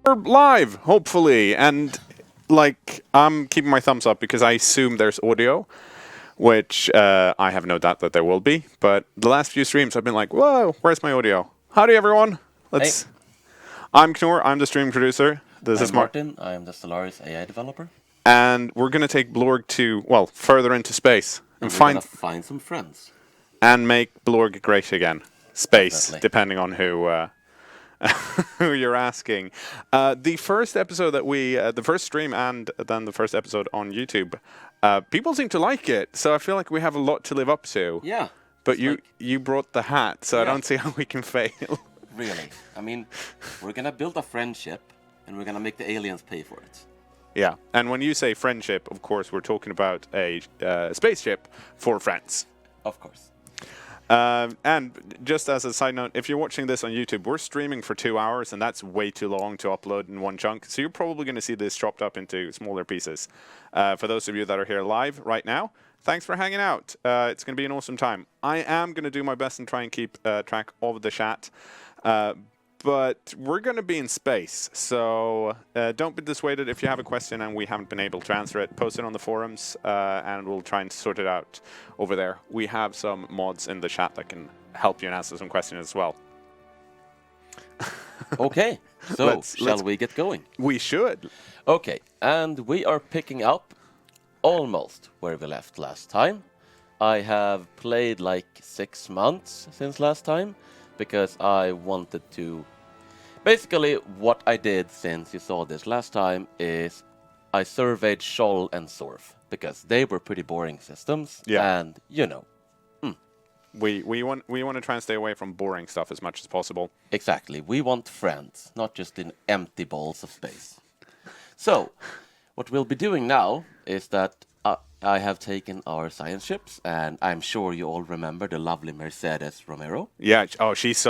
We're live, hopefully, and I'm keeping my thumbs up because I assume there's audio, which I have no doubt that there will be. But the last few streams I've been like, whoa, where's my audio? Howdy, everyone. Hey. I'm cKnoor. I'm the stream producer. This is Martin. I am the Stellaris AI developer. And we're going to take Blorg further into space and find some friends and make Blorg great again. Space, Definitely. depending on who you're asking. The first episode that the first stream and then the first episode on YouTube, people seem to like it. So I feel like we have a lot to live up to. Yeah. But you brought the hat, so yeah. I don't see how we can fail. Really? I mean, we're going to build a friendship and we're going to make the aliens pay for it. Yeah. And when you say friendship, of course, we're talking about a spaceship for friends. Of course. And just as a side note, if you're watching this on YouTube, we're streaming for 2 hours, and that's way too long to upload in one chunk. So you're probably going to see this chopped up into smaller pieces. For those of you that are here live right now, thanks for hanging out. It's going to be an awesome time. I am going to do my best and try and keep track of the chat. But we're going to be in space, so don't be dissuaded if you have a question and we haven't been able to answer it. Post it on the forums, and we'll try and sort it out over there. We have some mods in the chat that can help you and answer some questions as well. Okay, so shall we get going? We should. Okay, and we are picking up almost where we left last time. I have played like 6 months since last time, because I wanted to... Basically, what I did since you saw this last time is I surveyed Scholl and Sorf, because they were pretty boring systems, and, you know. We want to try and stay away from boring stuff as much as possible. Exactly. We want friends, not just in empty balls of space. So, what we'll be doing now is that I have taken our science ships, and I'm sure you all remember the lovely Mercedes Romero. Yeah. She's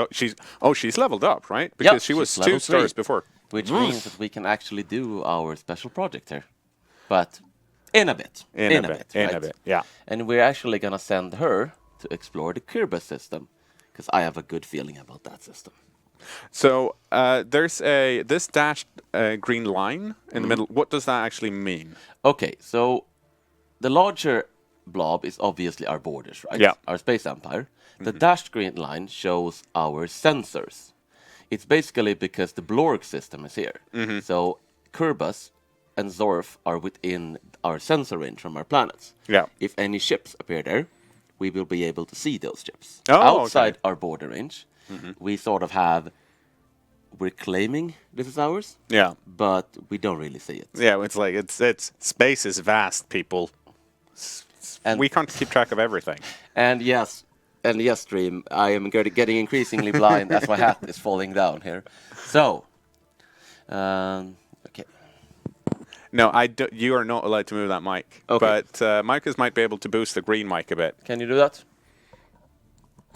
leveled up, right? Because she was 2 stars before. Which means that we can actually do our special project here, but in a bit. In a bit. Yeah. And we're actually gonna send her to explore the Kerbal system, because I have a good feeling about that system. So there's this dashed green line in the middle. What does that actually mean? Okay, so the larger blob is obviously our borders, right? Yeah. Our space empire. The dashed green line shows our sensors. It's basically because the Blorg system is here. So Kerbal and Zorf are within our sensor range from our planets. Yeah. If any ships appear there, we will be able to see those ships. Oh, outside our border range, we sort of have... We're claiming this is ours. Yeah. But we don't really see it. Yeah, it's like it's space is vast, people. And we can't keep track of everything. And yes, Stream, I am getting increasingly blind as my hat is falling down here. So, okay. No, you are not allowed to move that mic. Okay. But Micah's might be able to boost the green mic a bit. Can you do that?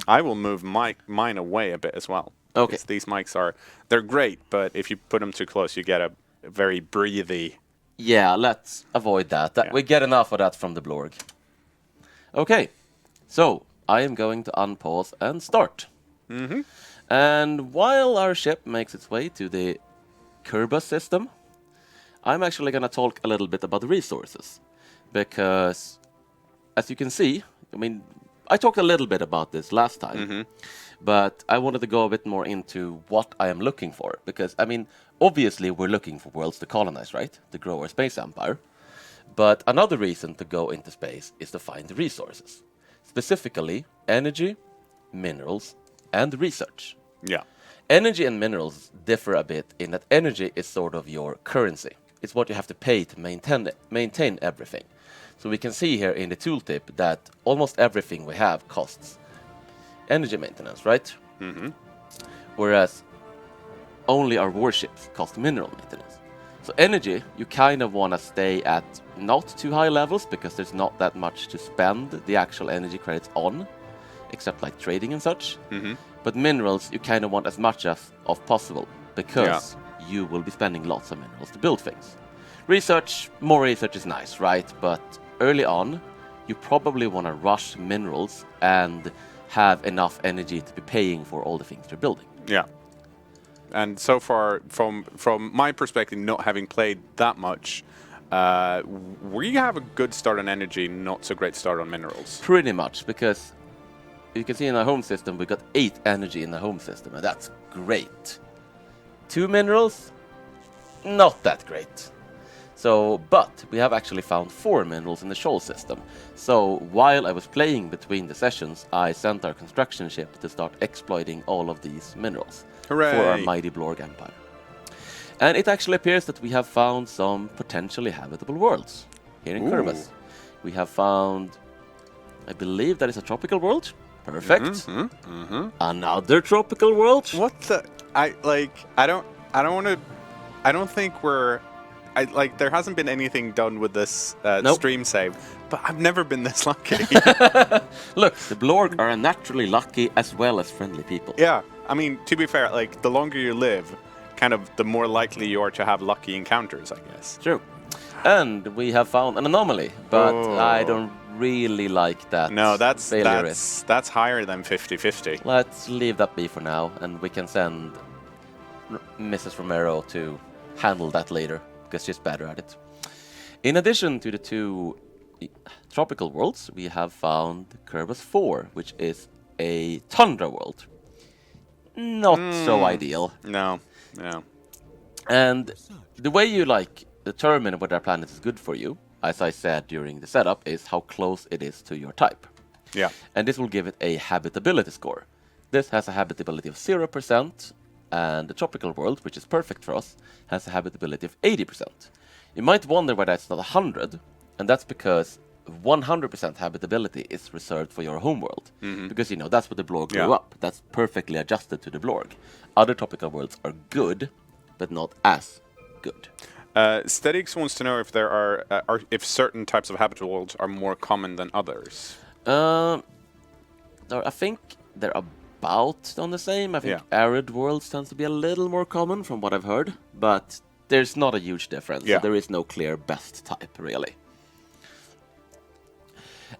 I will move mine away a bit as well. Okay. These mics they're great, but if you put them too close, you get a very breathy... Yeah, let's avoid that. We get enough of that from the Blorg. Okay, so I am going to unpause and start. And while our ship makes its way to the Kerbal system, I'm actually going to talk a little bit about the resources. Because, as you can see, I mean, I talked a little bit about this last time. But I wanted to go a bit more into what I am looking for. Because, I mean, obviously we're looking for worlds to colonize, right? To grow our space empire. But another reason to go into space is to find the resources. Specifically, energy, minerals, and research. Yeah. Energy and minerals differ a bit in that energy is sort of your currency. It's what you have to pay to maintain everything. So we can see here in the tooltip that almost everything we have costs energy maintenance, right? Whereas only our warships cost mineral maintenance. So energy, you kind of want to stay at not too high levels because there's not that much to spend the actual energy credits on, except like trading and such. But minerals, you kind of want as much as possible because you will be spending lots of minerals to build things. Research, more research is nice, right? But early on, you probably want to rush minerals and have enough energy to be paying for all the things you're building. Yeah. And so far, from my perspective, not having played that much, we have a good start on energy, not so great start on minerals. Pretty much, because you can see in our home system, we got 8 energy in the home system, and that's great. 2 minerals, not that great. So, but we have actually found 4 minerals in the shoal system. So, while I was playing between the sessions, I sent our construction ship to start exploiting all of these minerals. Hooray! For our mighty Blorg Empire. And it actually appears that we have found some potentially habitable worlds here in Kerbis. We have found, I believe that is a tropical world. Perfect. Another tropical world. What the? I don't think we're. There hasn't been anything done with this stream save, but I've never been this lucky. Look, the Blorg are naturally lucky as well as friendly people. Yeah, I mean, to be fair, like, the longer you live, kind of the more likely you are to have lucky encounters, I guess. True. And we have found an anomaly, but I don't really like that. No, that's risk. That's higher than 50-50. Let's leave that be for now, and we can send Mrs. Romero to handle that later, because she's better at it. In addition to the 2 tropical worlds, we have found Kerbis 4, which is a tundra world. Not so ideal. No. And the way you determine whether a planet is good for you, as I said during the setup, is how close it is to your type. Yeah. And this will give it a habitability score. This has a habitability of 0%, and the tropical world, which is perfect for us, has a habitability of 80%. You might wonder why that's not 100, and that's because 100% habitability is reserved for your home world. Because, that's what the Blorg grew up. That's perfectly adjusted to the Blorg. Other tropical worlds are good, but not as good. Stedix wants to know if there are if certain types of habitable worlds are more common than others. I think they're about on the same. I think arid worlds tends to be a little more common from what I've heard, but there's not a huge difference. So there is no clear best type, really.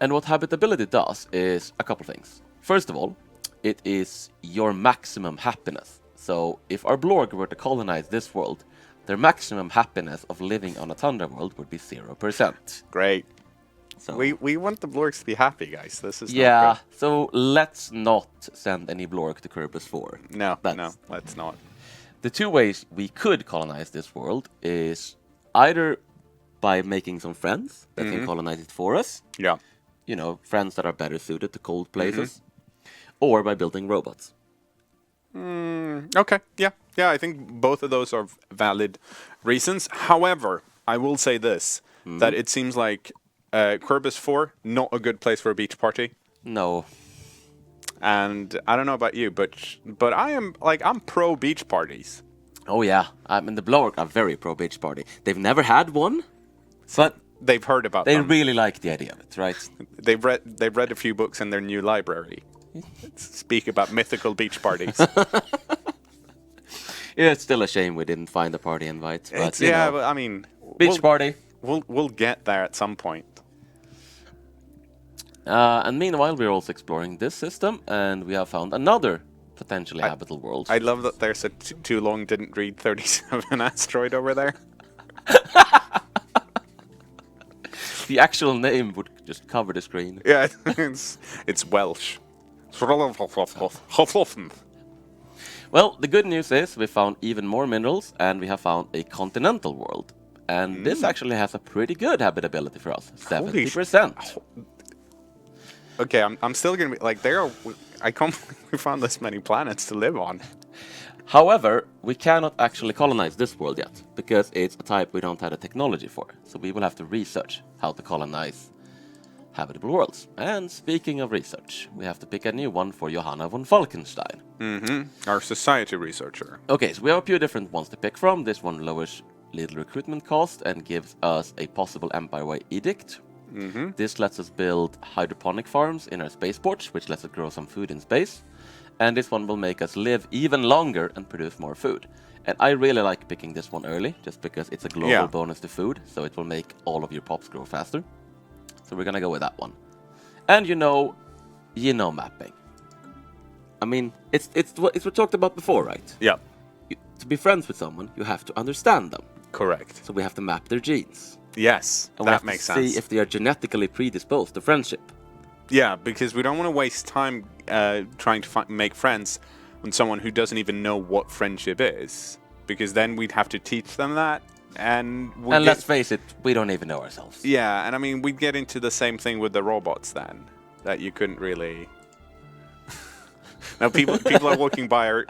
And what habitability does is a couple things. First of all, it is your maximum happiness. So if our Blorg were to colonize this world, their maximum happiness of living on a tundra world would be 0%. Great. So we want the Blorgs to be happy, guys. This is not good. So let's not send any Blorg to Kerbis 4. No, let's not. The 2 ways we could colonize this world is either by making some friends that can colonize it for us. Yeah. Friends that are better suited to cold places. Or by building robots. Okay, yeah, I think both of those are valid reasons. However, I will say this, that it seems like Kerbis 4, not a good place for a beach party. No. And I don't know about you, but I'm pro beach parties. Oh yeah, the Blorg are very pro beach party. They've never had one, but they've heard about them. They really like the idea of it, right? They've read a few books in their new library. Speak about mythical beach parties. Yeah, it's still a shame we didn't find a party invite. But, but I mean, beach party. We'll get there at some point. And meanwhile, we're also exploring this system, and we have found another potentially habitable world. I love that there's a too long didn't read 37 asteroid over there. The actual name would just cover the screen. Yeah, it's Welsh. Well, the good news is we found even more minerals, and we have found a continental world. And this actually has a pretty good habitability for us, 70%. Okay, I'm still gonna be like, I can't believe we found this many planets to live on. However, we cannot actually colonize this world yet, because it's a type we don't have the technology for. So we will have to research how to colonize habitable worlds. And speaking of research, we have to pick a new one for Johanna von Falkenstein. Our society researcher. Okay, so we have a few different ones to pick from. This one lowers little recruitment cost and gives us a possible Empire-wide edict. This lets us build hydroponic farms in our spaceports, which lets us grow some food in space. And this one will make us live even longer and produce more food. And I really like picking this one early, just because it's a global bonus to food, so it will make all of your pops grow faster. So we're gonna go with that one. And genome mapping. I mean, it's what we talked about before, right? Yeah. to be friends with someone, you have to understand them. Correct. So we have to map their genes. Yes, And we that have makes to sense. see if they are genetically predisposed to friendship. Yeah, because we don't want to waste time trying to make friends with someone who doesn't even know what friendship is. Because then we'd have to teach them that, and let's face it, we don't even know ourselves. Yeah, and I mean, we'd get into the same thing with the robots then, that you couldn't really... Now people are walking by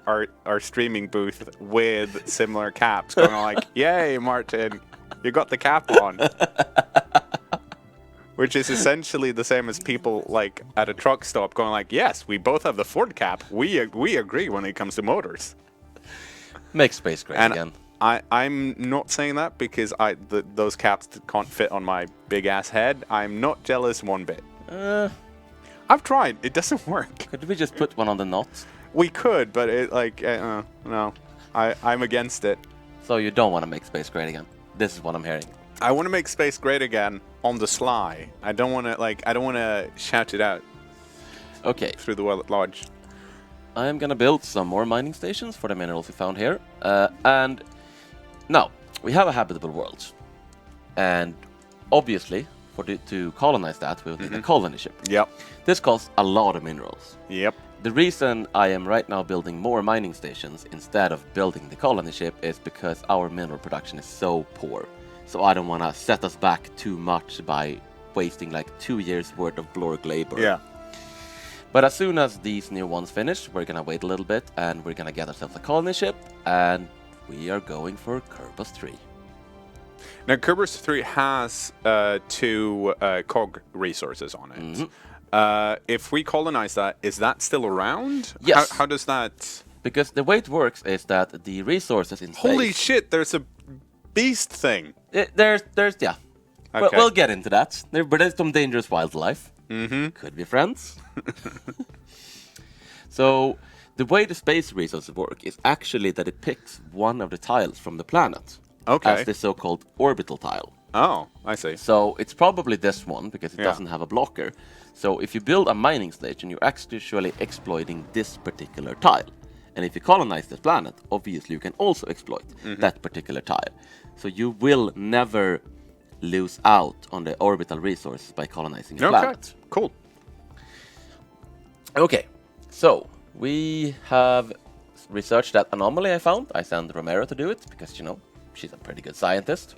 our streaming booth with similar caps, going like, "Yay, Martin, you got the cap on," which is essentially the same as people like at a truck stop going like, "Yes, we both have the Ford cap. We agree when it comes to motors." Make space great again. I'm not saying that because those caps can't fit on my big ass head. I'm not jealous one bit. I've tried. It doesn't work. Could we just put one on the knot? We could, but it no. I'm against it. So you don't want to make space great again. This is what I'm hearing. I want to make space great again on the sly. I don't want to shout it out. Okay. Through the well at large. I am gonna build some more mining stations for the minerals we found here. And now we have a habitable world, and obviously, to colonize that, we'll need a colony ship. Yep. This costs a lot of minerals. Yep. The reason I am right now building more mining stations instead of building the colony ship is because our mineral production is so poor. So I don't want to set us back too much by wasting like 2 years worth of Blorg labor. Yeah. But as soon as these new ones finish, we're gonna wait a little bit and we're gonna get ourselves a colony ship, and we are going for Kerbos 3. Now, Kerbos 3 has 2 cog resources on it. If we colonize that, is that still around? Yes. How does that... Because the way it works is that the resources in space... Holy shit, there's a beast thing. There's yeah. Okay. We'll get into that. But there's some dangerous wildlife. Could be friends. So, the way the space resources work is actually that it picks one of the tiles from the planet. Okay. As the so-called orbital tile. Oh, I see. So it's probably this one because it doesn't have a blocker. So if you build a mining station, you're actually exploiting this particular tile. And if you colonize the planet, obviously you can also exploit that particular tile. So you will never lose out on the orbital resources by colonizing a planet. Cool. Okay, so we have researched that anomaly I found. I sent Romero to do it because, you know, she's a pretty good scientist.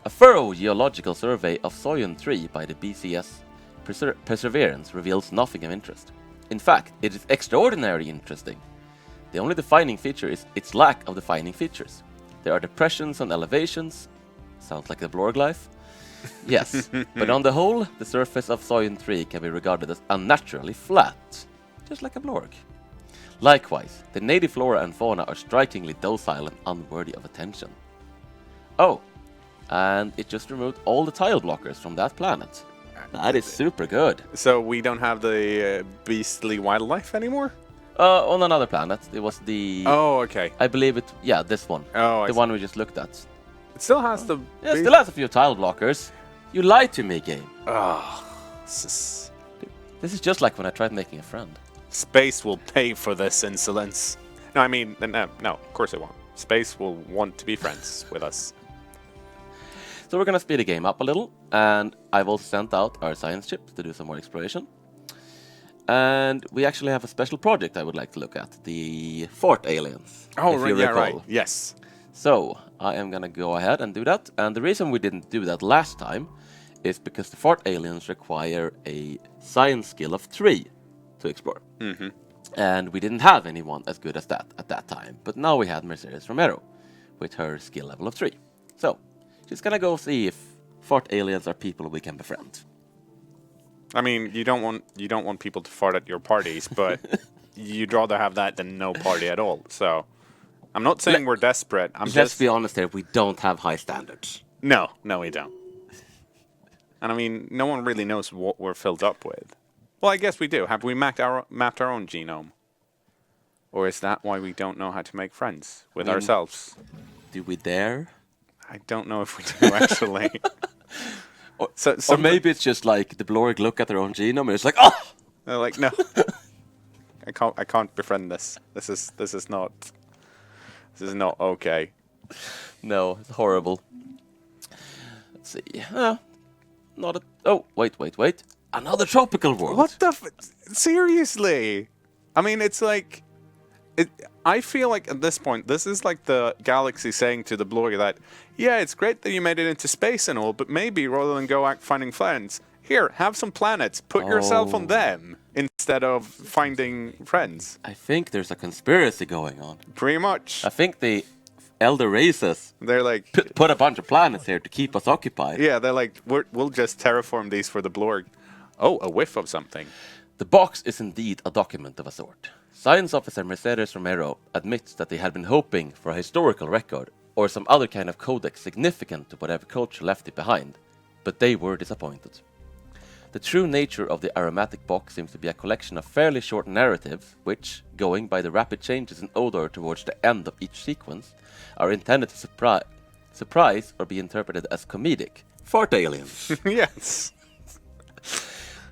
A thorough geological survey of Soyun 3 by the BCS Perseverance reveals nothing of interest. In fact, it is extraordinarily interesting. The only defining feature is its lack of defining features. There are depressions and elevations. Sounds like a Blorg life. Yes, but on the whole, the surface of Soyun 3 can be regarded as unnaturally flat, just like a Blorg. Likewise, the native flora and fauna are strikingly docile and unworthy of attention. Oh, and it just removed all the tile blockers from that planet. That is super good. So we don't have the beastly wildlife anymore? On another planet, it was the... Oh, okay. I believe it... Yeah, this one. Oh, I the see. one we just looked at. It still has the... Yeah, it still has a few tile blockers. You lied to me, game. Oh, This is just like when I tried making a friend. Space will pay for this insolence. No, I mean, no, of course it won't. Space will want to be friends with us. So we're gonna speed the game up a little, and I've also sent out our science chips to do some more exploration. And we actually have a special project I would like to look at, the Fort Aliens. Oh, if right, you yeah, recall. right. Yes. So I am gonna go ahead and do that. And the reason we didn't do that last time is because the Fort Aliens require a science skill of 3 to explore. And we didn't have anyone as good as that at that time. But now we had Mercedes Romero with her skill level of 3. So she's gonna go see if Fort Aliens are people we can befriend. I mean, you don't want people to fart at your parties, but you'd rather have that than no party at all. So I'm not saying we're desperate. Let's be honest here, we don't have high standards. No, we don't. And I mean, no one really knows what we're filled up with. Well, I guess we do. Have we mapped our own genome? Or is that why we don't know how to make friends with ourselves? Do we dare? I don't know if we do, actually. Or maybe it's just like the Blorg look at their own genome and it's like, oh! They're like, no. I can't befriend this. This is not This is not okay. No, it's horrible. Let's see. Not a... Oh, wait. Another tropical world. What the seriously? I mean, it's like... I feel like at this point, this is like the galaxy saying to the Blorg that, yeah, it's great that you made it into space and all, but maybe rather than go out finding friends, here, have some planets, put yourself on them instead of finding friends. I think there's a conspiracy going on. Pretty much. I think the elder races They're like... put a bunch of planets here to keep us occupied. Yeah, they're like, we'll just terraform these for the Blorg. Oh, a whiff of something. The box is indeed a document of a sort. Science officer Mercedes Romero admits that they had been hoping for a historical record or some other kind of codex significant to whatever culture left it behind, but they were disappointed. The true nature of the aromatic box seems to be a collection of fairly short narratives which, going by the rapid changes in odor towards the end of each sequence, are intended to surprise or be interpreted as comedic. Fart aliens. Yes.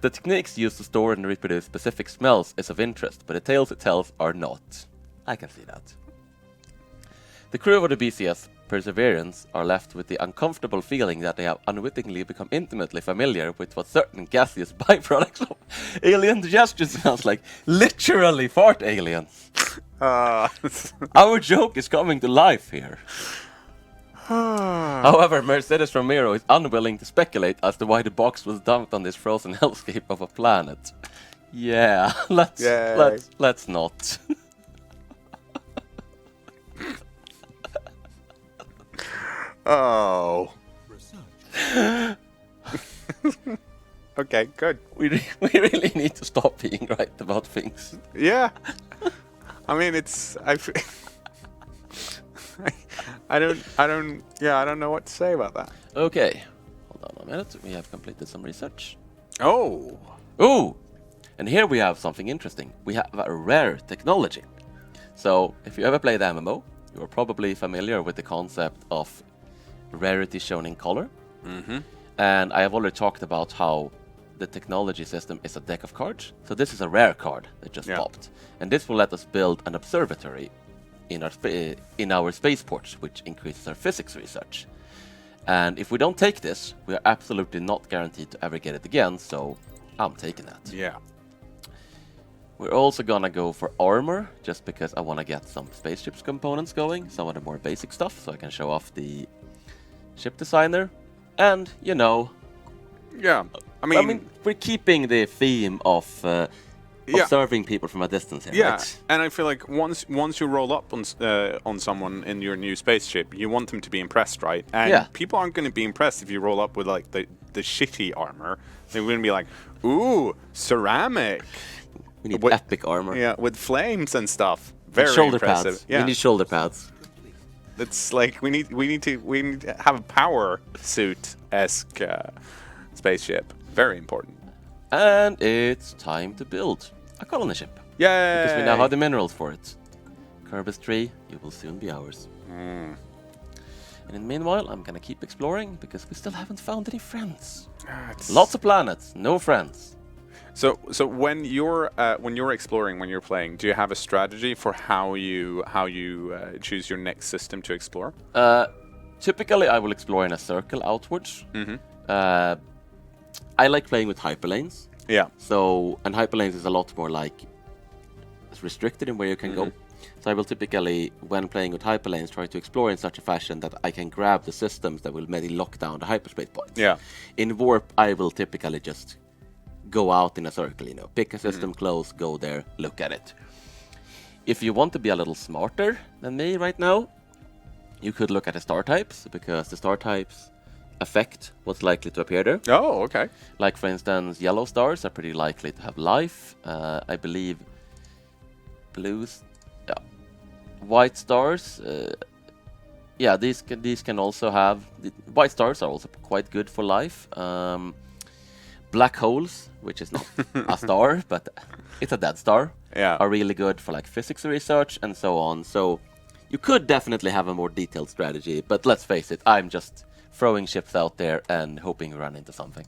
The techniques used to store and reproduce specific smells is of interest, but the tales it tells are not. I can see that. The crew of the BCS Perseverance are left with the uncomfortable feeling that they have unwittingly become intimately familiar with what certain gaseous byproducts of alien digestion smells like. Literally fart aliens. Our joke is coming to life here. However, Mercedes Romero is unwilling to speculate as to why the box was dumped on this frozen hellscape of a planet. Yeah, let's not. Oh. Okay, good. We really need to stop being right about things. Yeah. I mean, it's... I don't know what to say about that. Okay, hold on a minute. We have completed some research. Oh. Ooh, and here we have something interesting. We have a rare technology. So, if you ever played MMO, you are probably familiar with the concept of rarity shown in color. Mm-hmm. And I have already talked about how the technology system is a deck of cards. So this is a rare card that just popped. And this will let us build an observatory in our spaceports, which increases our physics research. And if we don't take this, we are absolutely not guaranteed to ever get it again, so I'm taking that. Yeah. We're also gonna go for armor, just because I want to get some spaceships components going, some of the more basic stuff, so I can show off the ship designer. And, you know... Yeah, I mean we're keeping the theme of... observing people from a distance here, yeah, right? And I feel like once you roll up on someone in your new spaceship, you want them to be impressed, right? And people aren't going to be impressed if you roll up with like the shitty armor. They're going to be like, "Ooh, ceramic." We need epic armor. Yeah, with flames and stuff. Very shoulder impressive. pads. Yeah. We need shoulder pads. It's like we need to have a power suit-esque spaceship. Very important. And it's time to build a colony ship. Yay! Because we now have the minerals for it. Kerbis tree, you will soon be ours. And in the meanwhile, I'm gonna keep exploring because we still haven't found any friends. Lots of planets, no friends. So when you're exploring, when you're playing, do you have a strategy for how you choose your next system to explore? Typically, I will explore in a circle outwards. I like playing with hyperlanes. Yeah. So, and hyperlanes is a lot more like it's restricted in where you can go. So I will typically, when playing with hyperlanes, try to explore in such a fashion that I can grab the systems that will maybe lock down the hyperspace points. Yeah. In warp, I will typically just go out in a circle, you know, pick a system close, go there, look at it. If you want to be a little smarter than me right now, you could look at the star types, because the star types affect what's likely to appear there. Oh, okay. Like, for instance, yellow stars are pretty likely to have life. I believe white stars, these can also have... White stars are also quite good for life. Black holes, which is not a star, but it's a dead star, are really good for like physics research and so on. So you could definitely have a more detailed strategy, but let's face it, I'm just throwing ships out there and hoping we run into something.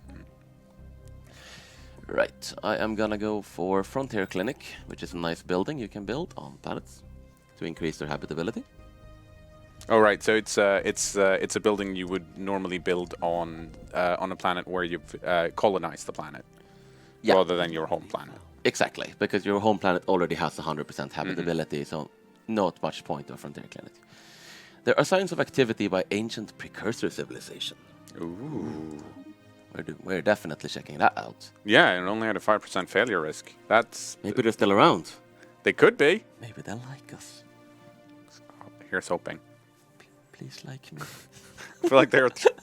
Right, I am gonna go for Frontier Clinic, which is a nice building you can build on planets to increase their habitability. Oh right, so it's a building you would normally build on a planet where you've colonized the planet, rather than your home planet. Exactly, because your home planet already has 100% habitability, so not much point of frontier clinic. There are signs of activity by ancient precursor civilization. Ooh. We're definitely checking that out. Yeah, it only had a 5% failure risk. That's... Maybe they're still around. They could be. Maybe they'll like us. Here's hoping. Please like me. I feel like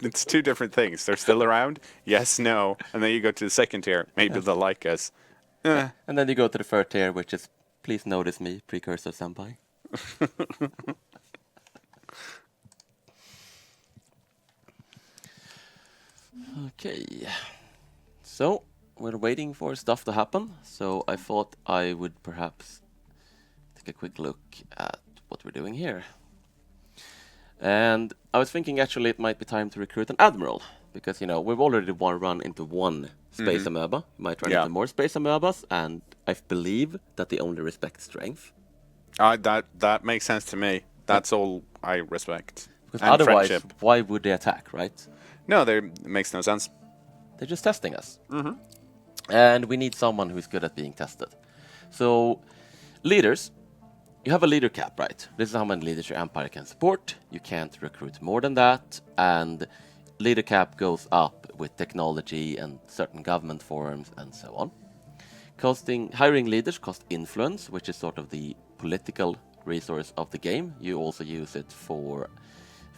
it's two different things. They're still around, yes, no, and then you go to the second tier, maybe they'll like us. And then you go to the third tier, which is, please notice me, precursor senpai. Okay, so we're waiting for stuff to happen, so I thought I would perhaps take a quick look at what we're doing here. And I was thinking actually it might be time to recruit an Admiral, because, you know, we've already run into one space amoeba. We might run into more space amoebas, and I believe that they only respect strength. That makes sense to me. That's all I respect. Because and otherwise, friendship. why would they attack, right? No, it makes no sense. They're just testing us. And we need someone who's good at being tested. So, leaders, you have a leader cap, right? This is how many leaders your empire can support. You can't recruit more than that. And leader cap goes up with technology and certain government forms and so on. Hiring leaders costs influence, which is sort of the political resource of the game. You also use it for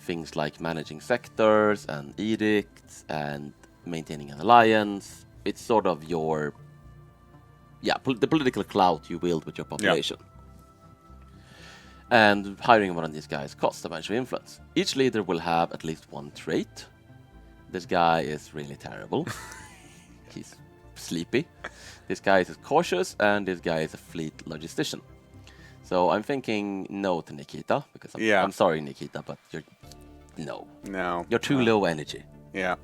things like managing sectors and edicts and maintaining an alliance. It's sort of your, the political clout you wield with your population. And hiring one of these guys costs a bunch of influence. Each leader will have at least one trait. This guy is really terrible. He's sleepy. This guy is cautious, and this guy is a fleet logistician. So I'm thinking no to Nikita, because I'm sorry, Nikita, but no. You're too low energy. Yeah.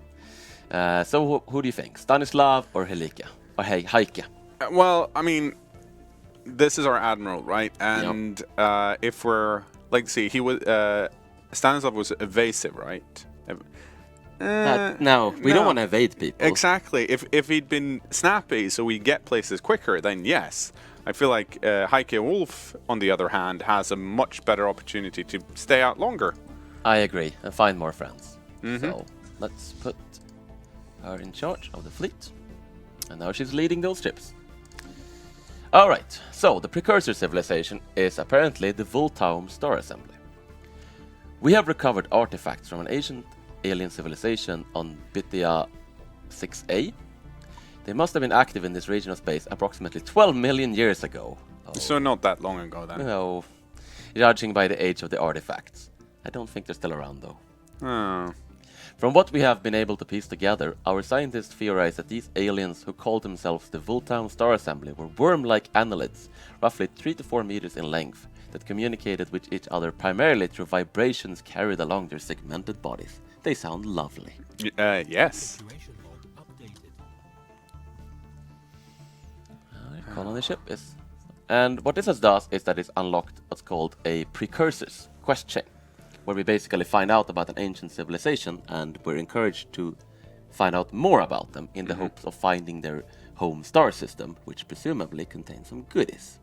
So who do you think? Stanislav or Helika? Or Heike? Well, I mean, this is our Admiral, right? And if we're... Like, see, he was... Stanislav was evasive, right? No, we don't want to evade people. Exactly. If he'd been snappy so we get places quicker, then yes. I feel like Heike Wolf, on the other hand, has a much better opportunity to stay out longer. I agree, and find more friends. So let's put her in charge of the fleet. And now she's leading those ships. Alright, so the precursor civilization is apparently the Voltaum star assembly. We have recovered artifacts from an ancient alien civilization on Bithia 6A. They must have been active in this region of space approximately 12 million years ago. So not that long ago, then. No, judging by the age of the artifacts. I don't think they're still around, though. Oh. From what we have been able to piece together, our scientists theorize that these aliens who called themselves the Voltaum Star Assembly were worm-like annelids, roughly 3 to 4 meters in length, that communicated with each other primarily through vibrations carried along their segmented bodies. They sound lovely. Yes. Colony ship is... And what this does is that it's unlocked what's called a precursors quest chain, where we basically find out about an ancient civilization, and we're encouraged to find out more about them in the hopes of finding their home star system, which presumably contains some goodies.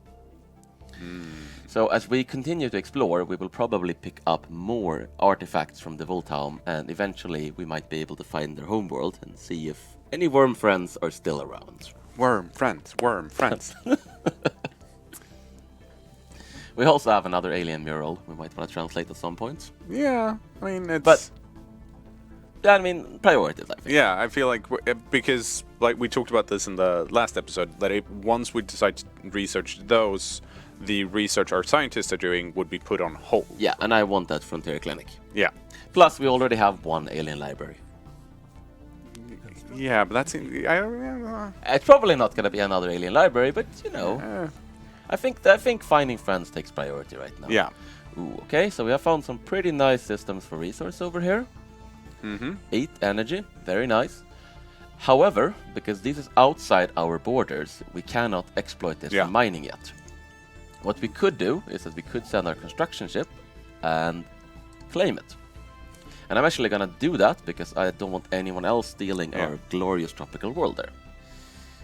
So as we continue to explore, we will probably pick up more artifacts from the Voltaum, and eventually we might be able to find their homeworld and see if any worm friends are still around. Worm friends, worm friends. We also have another alien mural we might want to translate at some point. Yeah, I mean, it's... But, yeah, I mean, priorities, I think. Yeah, I feel like, because, like, we talked about this in the last episode, that once we decide to research those, the research our scientists are doing would be put on hold. Yeah, and I want that frontier clinic. Yeah. Plus, we already have one alien library. Yeah, but that's... It's probably not going to be another alien library, but, you know... I think finding friends takes priority right now. Yeah. Ooh, okay, so we have found some pretty nice systems for resource over here. 8 energy, very nice. However, because this is outside our borders, we cannot exploit this for mining yet. What we could do is that we could send our construction ship and claim it. And I'm actually gonna do that because I don't want anyone else stealing our glorious tropical world there.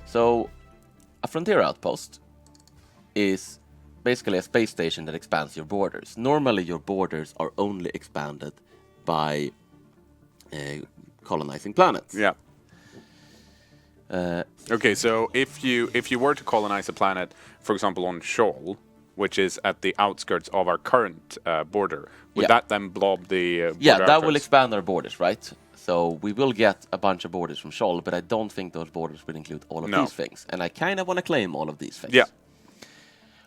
So, a frontier outpost is basically a space station that expands your borders. Normally, your borders are only expanded by colonizing planets. Yeah. Okay, so if you were to colonize a planet, for example, on Shoal, which is at the outskirts of our current border, would that then blob the border that will outskirts? expand our borders, right? So we will get a bunch of borders from Shoal, but I don't think those borders will include all of these things. And I kind of want to claim all of these things. Yeah.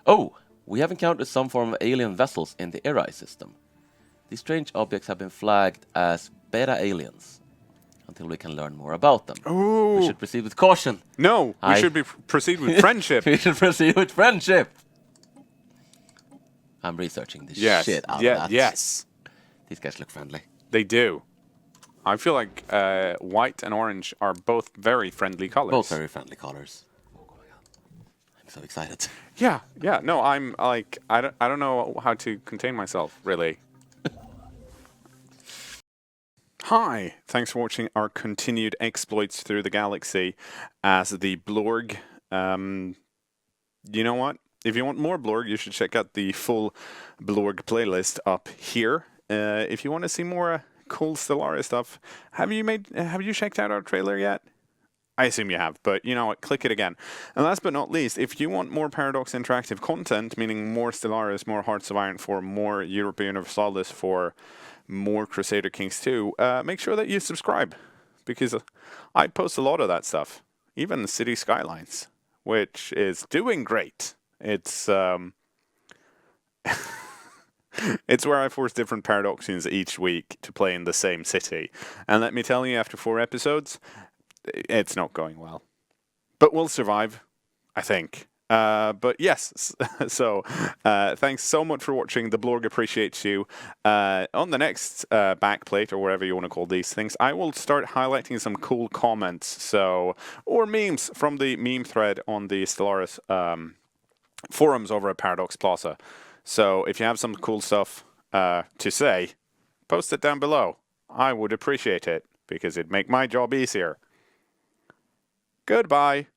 Oh, we have encountered some form of alien vessels in the Eri system. These strange objects have been flagged as beta aliens until we can learn more about them. Ooh. We should proceed with caution. No, we should proceed with friendship. We should proceed with friendship. I'm researching this shit out of that. Yes. These guys look friendly. They do. I feel like white and orange are both very friendly colors. Both very friendly colors. Oh my god. I'm so excited. Yeah. No, I'm like, I don't know how to contain myself, really. Hi, thanks for watching our continued exploits through the galaxy as the Blorg. You know what? If you want more Blorg, you should check out the full Blorg playlist up here. If you want to see more cool Stellaris stuff, have you checked out our trailer yet? I assume you have, but you know what? Click it again. And last but not least, if you want more Paradox interactive content, meaning more Stellaris, more Hearts of Iron 4, more Europa Universalis for more Crusader Kings 2, make sure that you subscribe, because I post a lot of that stuff, even the City Skylines, which is doing great. It's it's where I force different Paradoxians each week to play in the same city, and let me tell you, after 4 episodes, it's not going well, but we'll survive, I think. But yes, so thanks so much for watching. The Blorg appreciates you. On the next backplate, or whatever you want to call these things, I will start highlighting some cool comments, or memes from the meme thread on the Stellaris forums over at Paradox Plaza. So if you have some cool stuff to say, post it down below. I would appreciate it, because it'd make my job easier. Goodbye.